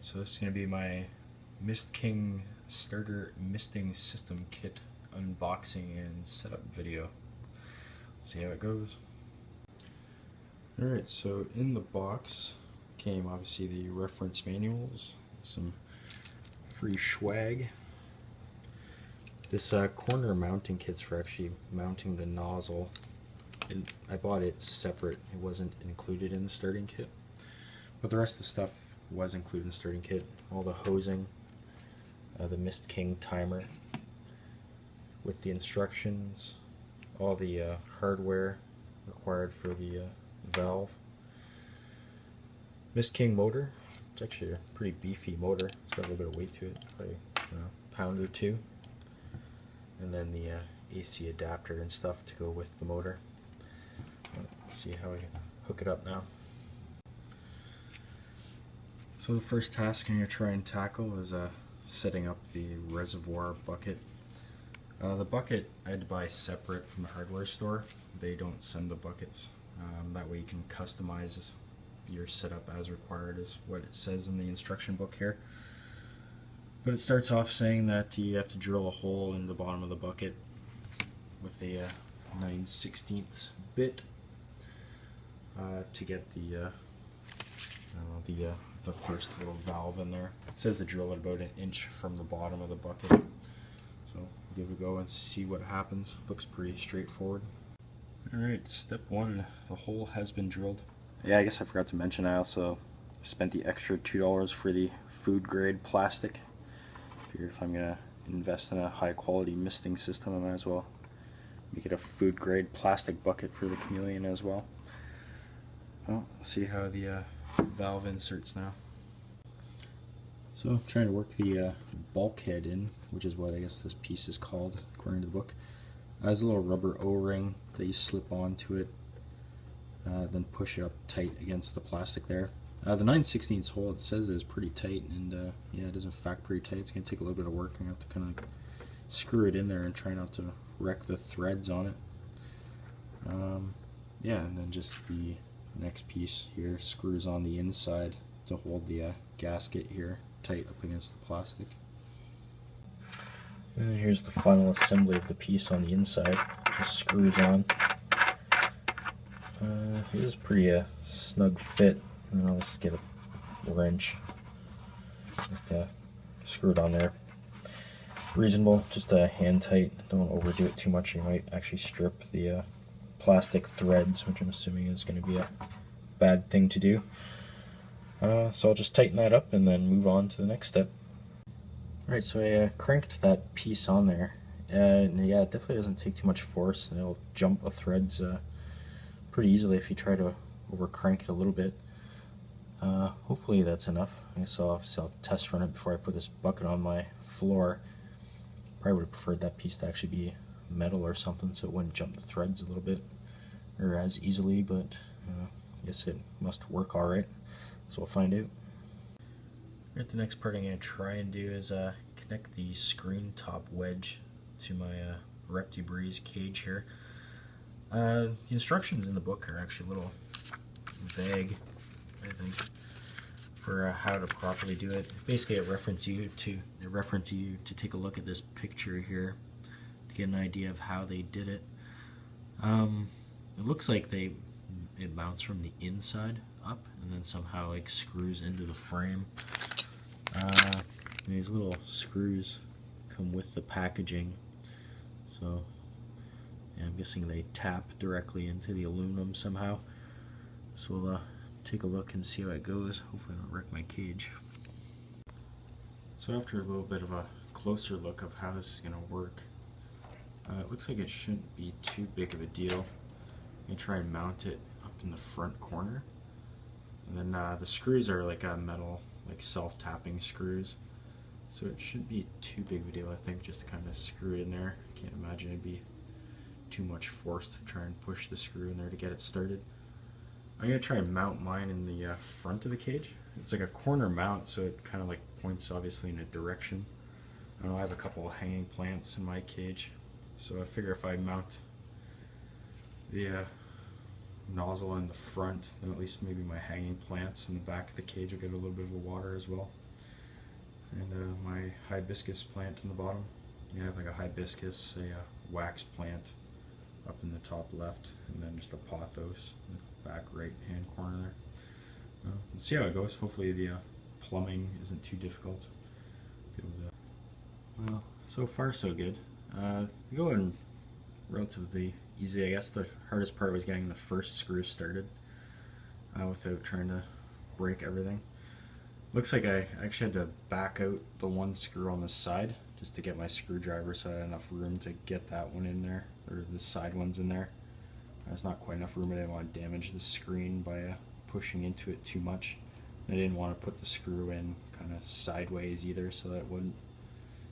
Alright, so this is going to be my MistKing starter misting system kit unboxing and setup video. Let's see how it goes. Alright, so in the box came obviously the reference manuals, some free swag. This corner mounting kit's for actually mounting the nozzle. And I bought it separate, it wasn't included in the starting kit. But the rest of the stuff was included in the starting kit. All the hosing, the MistKing timer with the instructions, all the hardware required for the valve. MistKing motor, it's actually a pretty beefy motor. It's got a little bit of weight to it, probably a pound or two. And then the AC adapter and stuff to go with the motor. Let's see how I hook it up now. So the first task I'm going to try and tackle is setting up the reservoir bucket. The bucket I had to buy separate from the hardware store. They don't send the buckets. That way you can customize your setup as required, is what it says in the instruction book here. But it starts off saying that you have to drill a hole in the bottom of the bucket with a 9/16 bit to get the first little valve in there. It says to drill it about 1 inch from the bottom of the bucket. So give it a go and see what happens. Looks pretty straightforward. Alright, step 1, the hole has been drilled. Yeah, I guess I forgot to mention I also spent the extra $2 for the food grade plastic. Figured if I'm gonna invest in a high quality misting system, I might as well make it a food grade plastic bucket for the chameleon as well. Well, let's see how the valve inserts now. So I'm trying to work the bulkhead in, which is what I guess this piece is called according to the book. There's a little rubber O-ring that you slip onto it, then push it up tight against the plastic there. The 9/16 hole, it says it is pretty tight, and yeah, it is in fact pretty tight. It's going to take a little bit of work. I'm going to have to kind of screw it in there and try not to wreck the threads on it. Yeah, and then just the next piece here screws on the inside to hold the gasket here tight up against the plastic. And here's the final assembly of the piece on the inside. Just screws on. It is pretty snug fit. And I'll just get a wrench. Just screw it on there. Reasonable, just hand tight. Don't overdo it too much. You might actually strip the plastic threads, which I'm assuming is going to be a bad thing to do. So I'll just tighten that up and then move on to the next step. Alright, so I cranked that piece on there, and yeah, it definitely doesn't take too much force, and it'll jump the threads pretty easily if you try to over crank it a little bit. Hopefully that's enough. I guess I'll test run it before I put this bucket on my floor. Probably would have preferred that piece to actually be metal or something so it wouldn't jump the threads a little bit or as easily, but I guess it must work alright, so we'll find out. Right, the next part I'm going to try and do is connect the screen top wedge to my Reptibreeze cage here. The instructions in the book are actually a little vague, I think, for how to properly do it. Basically, it references you to take a look at this picture here to get an idea of how they did it. It looks like it mounts from the inside up and then somehow like screws into the frame. These little screws come with the packaging, so yeah, I'm guessing they tap directly into the aluminum somehow. So we'll take a look and see how it goes. Hopefully I don't wreck my cage. So after a little bit of a closer look of how this is going to work, it looks like it shouldn't be too big of a deal. I'm going to try and mount it up in the front corner. And then the screws are like a metal, like self-tapping screws. So it shouldn't be too big of a deal, I think, just to kind of screw it in there. I can't imagine it'd be too much force to try and push the screw in there to get it started. I'm going to try and mount mine in the front of the cage. It's like a corner mount, so it kind of like points obviously in a direction. I know I have a couple of hanging plants in my cage, so I figure if I mount the nozzle in the front, then at least maybe my hanging plants in the back of the cage will get a little bit of water as well. And my hibiscus plant in the bottom. You have like a hibiscus, a wax plant up in the top left, and then just a pothos in the back right hand corner there. Let's see how it goes. Hopefully the plumbing isn't too difficult. Well, so far so good. Going relatively easy. I guess the hardest part was getting the first screw started without trying to break everything. Looks like I actually had to back out the one screw on the side just to get my screwdriver, so I had enough room to get that one in there, or the side ones in there. There's not quite enough room. I didn't want to damage the screen by pushing into it too much. I didn't want to put the screw in kind of sideways either, so that it wouldn't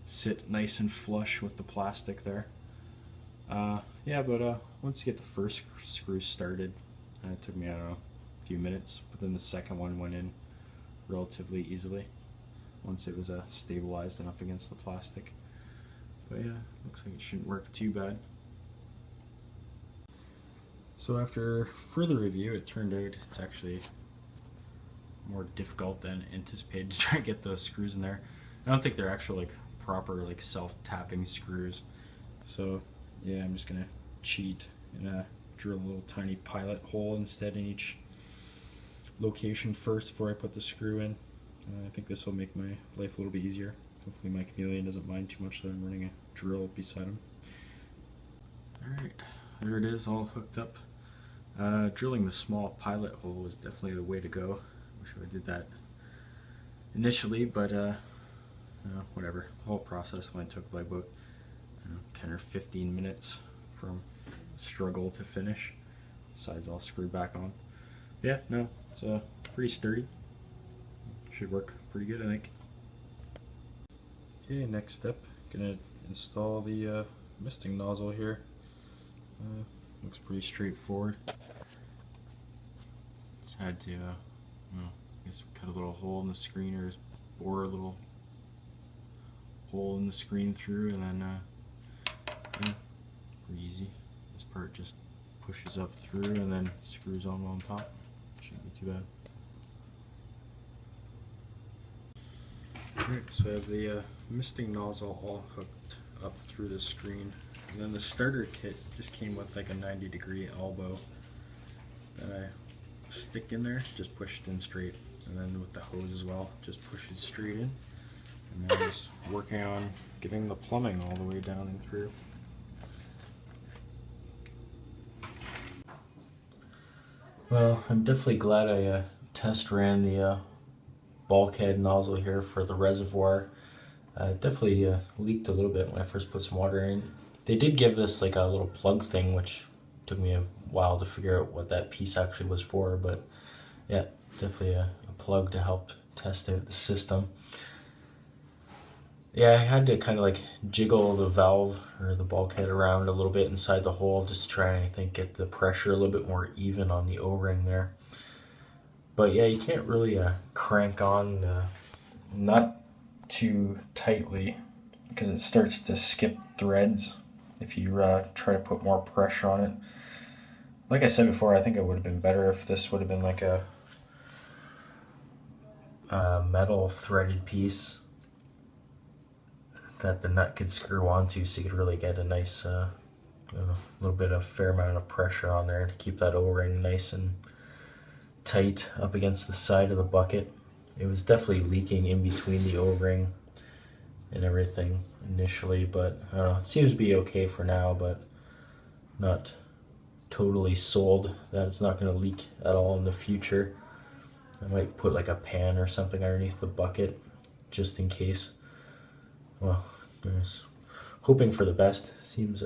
sit nice and flush with the plastic there. Yeah, but once you get the first screw started, it took me, I don't know, a few minutes, but then the second one went in relatively easily once it was stabilized and up against the plastic. But yeah, looks like it shouldn't work too bad. So after further review, it turned out it's actually more difficult than anticipated to try and get those screws in there. I don't think they're actual like proper like self-tapping screws. So yeah, I'm just gonna cheat and drill a little tiny pilot hole instead in each location first before I put the screw in. I think this will make my life a little bit easier. Hopefully my chameleon doesn't mind too much that I'm running a drill beside him. Alright, there it is, all hooked up. Drilling the small pilot hole was definitely the way to go. Wish I did that initially, but whatever. The whole process only took like about 10 or 15 minutes from struggle to finish. Sides all screwed back on. Yeah, no, it's pretty sturdy. Should work pretty good, I think. Okay, next step, gonna install the misting nozzle here. Looks pretty straightforward. Just had to, I guess cut a little hole in the screen, or just bore a little hole in the screen through, and then yeah, pretty easy. This part just pushes up through and then screws on top. Shouldn't be too bad. Alright, so I have the misting nozzle all hooked up through the screen, and then the starter kit just came with like a 90-degree elbow that I stick in there, just push it in straight, and then with the hose as well, just push it straight in, and then just working on getting the plumbing all the way down and through. Well, I'm definitely glad I test ran the bulkhead nozzle here for the reservoir. Definitely leaked a little bit when I first put some water in. They did give this like a little plug thing, which took me a while to figure out what that piece actually was for, but yeah, definitely a plug to help test out the system. Yeah, I had to kind of like jiggle the valve or the bulkhead around a little bit inside the hole just to try and, I think, get the pressure a little bit more even on the O-ring there. But yeah, you can't really crank on the nut too tightly because it starts to skip threads if you try to put more pressure on it. Like I said before, I think it would have been better if this would have been like a metal threaded piece that the nut could screw onto, so you could really get a nice little bit of fair amount of pressure on there to keep that O-ring nice and tight up against the side of the bucket. It was definitely leaking in between the O-ring and everything initially, but I don't know, it seems to be okay for now, but not totally sold that it's not going to leak at all in the future. I might put like a pan or something underneath the bucket just in case. Well, just hoping for the best. Seems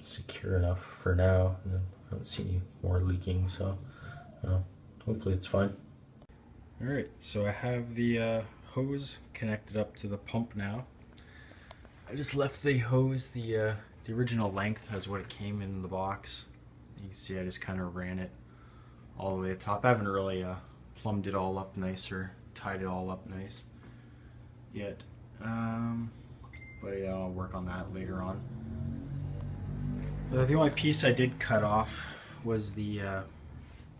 secure enough for now. I don't see any more leaking, so hopefully it's fine. Alright, so I have the hose connected up to the pump now. I just left the hose the original length as what it came in the box. You can see I just kind of ran it all the way to the top. I haven't really plumbed it all up nice or tied it all up nice yet. But yeah, I'll work on that later on. The only piece I did cut off was the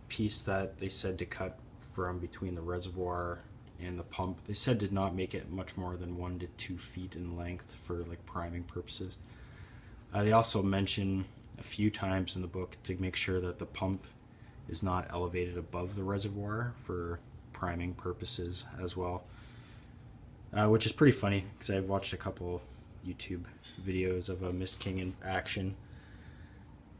piece that they said to cut from between the reservoir and the pump, they said did not make it much more than 1 to 2 feet in length for like priming purposes. They also mention a few times in the book to make sure that the pump is not elevated above the reservoir for priming purposes as well, which is pretty funny because I've watched a couple YouTube videos of a MistKing in action,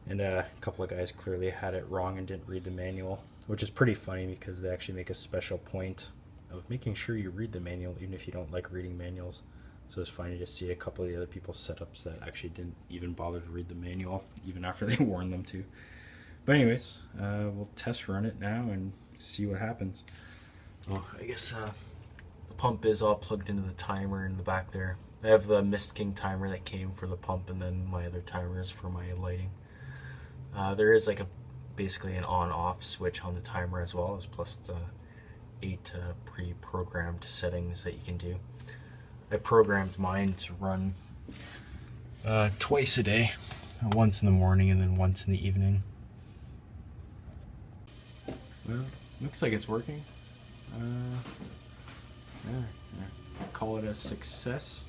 and a couple of guys clearly had it wrong and didn't read the manual, which is pretty funny because they actually make a special point of making sure you read the manual even if you don't like reading manuals. So it's funny to see a couple of the other people's setups that actually didn't even bother to read the manual even after they warned them to. But anyways, we'll test run it now and see what happens. Well, I guess the pump is all plugged into the timer in the back there. I have the MistKing timer that came for the pump, and then my other timer is for my lighting. There is like basically an on-off switch on the timer as well, as plus the 8 pre-programmed settings that you can do. I programmed mine to run twice a day, once in the morning and then once in the evening. Well, looks like it's working. I'll call it a success.